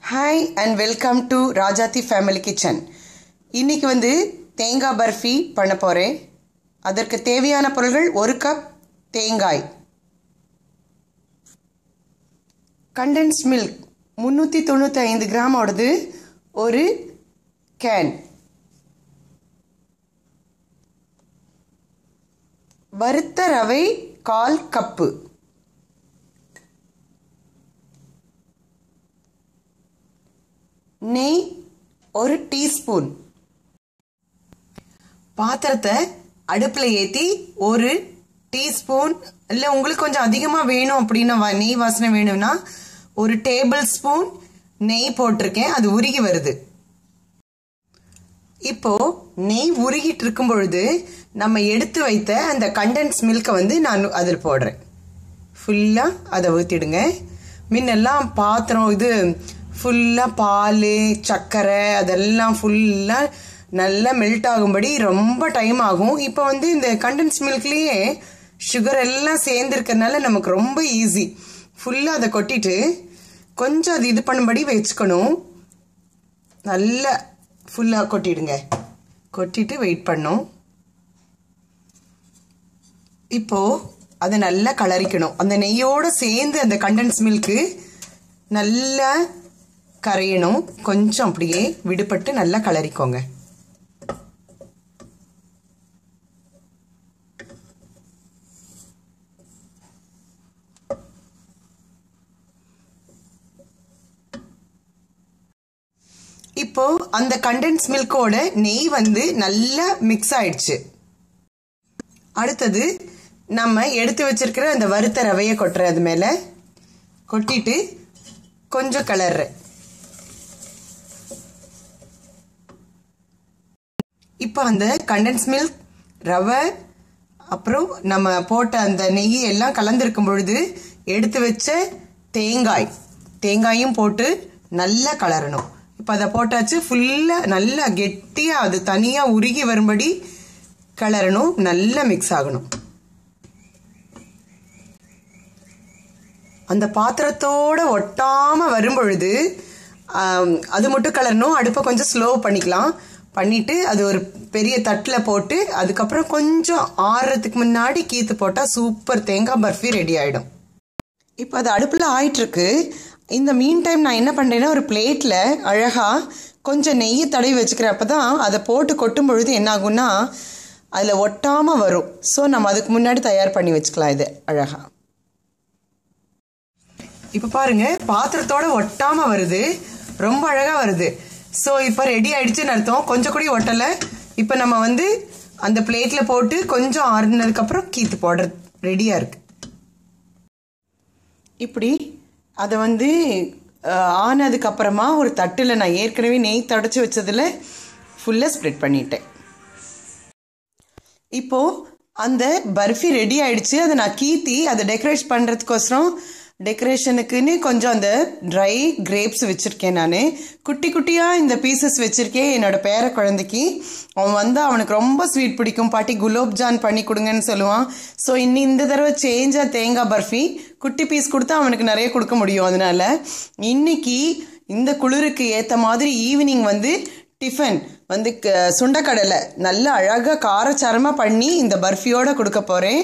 Hi and welcome to Rajathi family kitchen. இன்றைக்கி தேங்காய் பர்ஃபி பண்ண போகிறேன். அதற்கு தேவையான பொருட்கள் 1 கப் தேங்காய், கண்டென்ஸ் மில்க் 395 கிராமோடது ஒரு கேன், வறுத்த ரவை 1/4 கப்பு, நெய் 1 டீஸ்பூன். பாத்திரத்தை அடுப்பில் ஏற்றி 1 டீஸ்பூன் இல்லை உங்களுக்கு கொஞ்சம் அதிகமாக வேணும் அப்படின்னா நெய் வாசனை வேணும்னா 1 டேபிள் ஸ்பூன் நெய் போட்டிருக்கேன். அது உருகி வருது. இப்போ நெய் உருகிட்டு இருக்கும் பொழுது நம்ம எடுத்து வைத்த அந்த கண்டென்ஸ் மில்கை நான் அதில் போடுறேன். ஃபுல்லாக அதை ஊற்றிடுங்க. முன்னெல்லாம் பாத்திரம் இது ஃபுல்லாக பால் சர்க்கரை அதெல்லாம் ஃபுல்லாக நல்லா மெல்ட் ஆகும்படி ரொம்ப டைம் ஆகும். இப்போ இந்த கண்டென்ஸ் மில்க்லேயே சுகர் எல்லாம் சேர்ந்துருக்கறனால நமக்கு ரொம்ப ஈஸி. ஃபுல்லாக அதை கொட்டிட்டு கொஞ்சம் அது இது பண்ணும்படி வச்சுக்கணும். நல்லா ஃபுல்லாக கொட்டிடுங்க. கொட்டிட்டு வெயிட் பண்ணும். இப்போது அதை நல்லா கலரிக்கணும். அந்த நெய்யோடு சேர்ந்து அந்த கண்டென்ஸ் மில்க்கு நல்லா கரையணும். கொஞ்சம் அப்படியே விடுபட்டு நல்லா கலரிக்கோங்க. இப்போ அந்த கண்டென்ஸ் மில்கோட நெய் நல்லா மிக்ஸ் ஆயிடுச்சு. அடுத்தது நம்ம எடுத்து வச்சிருக்கிற அந்த வறுத்த ரவையை கொட்டுற அது மேலே கொட்டிட்டு கொஞ்சம் கிளற. இப்போ அந்த கண்டென்ஸ் மில்க் ரவை அப்புறம் நம்ம போட்ட அந்த நெய் எல்லாம் கலந்துருக்கும் பொழுது எடுத்து வச்ச தேங்காயும் போட்டு நல்லா கலரணும். இப்போ அதை போட்டாச்சு. ஃபுல்லாக நல்லா கெட்டியாக அது தனியாக உருகி வரும்படி கலரணும். நல்லா மிக்ஸ் ஆகணும். அந்த பாத்திரத்தோடு ஒட்டாமல் வரும்பொழுது அது மட்டும் கலரணும். அடுப்பை கொஞ்சம் ஸ்லோ பண்ணிட்டு அது ஒரு பெரிய தட்டில் போட்டு அதுக்கப்புறம் கொஞ்சம் ஆறுறதுக்கு முன்னாடி கீத்து போட்டால் சூப்பர் தேங்காய் பர்ஃபி ரெடி ஆகிடும். இப்போ அது அடுப்பில் ஆயிட்டுருக்கு. இந்த மீன் டைம் நான் என்ன பண்ணுறேன்னா ஒரு பிளேட்டில் அழகாக கொஞ்சம் நெய்யை தடவி வச்சுக்கிறேன். அப்போ தான் அதை போட்டு கொட்டும் பொழுது என்ன ஆகும்னா அதில் ஒட்டாமல் வரும். ஸோ நம்ம அதுக்கு முன்னாடி தயார் பண்ணி வச்சுக்கலாம். இது அழகாக இப்போ பாருங்கள் பாத்திரத்தோடு ஒட்டாமல் வருது. ரொம்ப அழகாக வருது. ஸோ இப்போ ரெடி ஆகிடுச்சுன்னு அர்த்தம். கொஞ்சம் கூட ஒட்டலை. இப்போ நம்ம அந்த பிளேட்டில் போட்டு கொஞ்சம் ஆறுனதுக்கப்புறம் கீத்து போடுறது ரெடியாக இருக்குது. இப்படி அதை ஆனதுக்கப்புறமா ஒரு தட்டில் நான் ஏற்கனவே நெய் தடச்சி வச்சதில் ஃபுல்லாக ஸ்ப்ரெட் பண்ணிட்டேன். இப்போது அந்த பர்ஃபி ரெடி ஆகிடுச்சு. அதை நான் கீத்தி அதை டெக்கரேட் பண்ணுறதுக்கோசரம் டெக்கரேஷனுக்குன்னு கொஞ்சம் அந்த ட்ரை கிரேப்ஸ் வச்சுருக்கேன். நான் குட்டி குட்டியாக இந்த பீசஸ் வச்சுருக்கேன். என்னோடய பேர குழந்தைக்கு அவன் அவனுக்கு ரொம்ப ஸ்வீட் பிடிக்கும். பாட்டி குலோப்ஜான் பண்ணி கொடுங்கன்னு சொல்லுவான். ஸோ இந்த தடவை சேஞ்சாக தேங்காய் பர்ஃபி குட்டி பீஸ் கொடுத்தா அவனுக்கு நிறைய கொடுக்க முடியும். அதனால இன்னைக்கு இந்த குளிருக்கு ஏற்ற மாதிரி ஈவினிங் டிஃபன் சுண்டைக்கடலை நல்லா அழகாக காரச்சாரமாக பண்ணி இந்த பர்ஃபியோடு கொடுக்க போகிறேன்.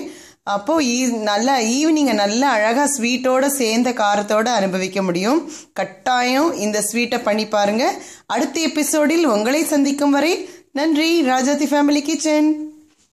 அப்போது நல்லா ஈவினிங்கை நல்லா அழகாக ஸ்வீட்டோடு சேர்ந்த காரத்தோடு அனுபவிக்க முடியும். கட்டாயம் இந்த ஸ்வீட்டை பண்ணி பாருங்கள். அடுத்த எபிசோடில் உங்களை சந்திக்கும் வரை நன்றி. Rajathi family kitchen.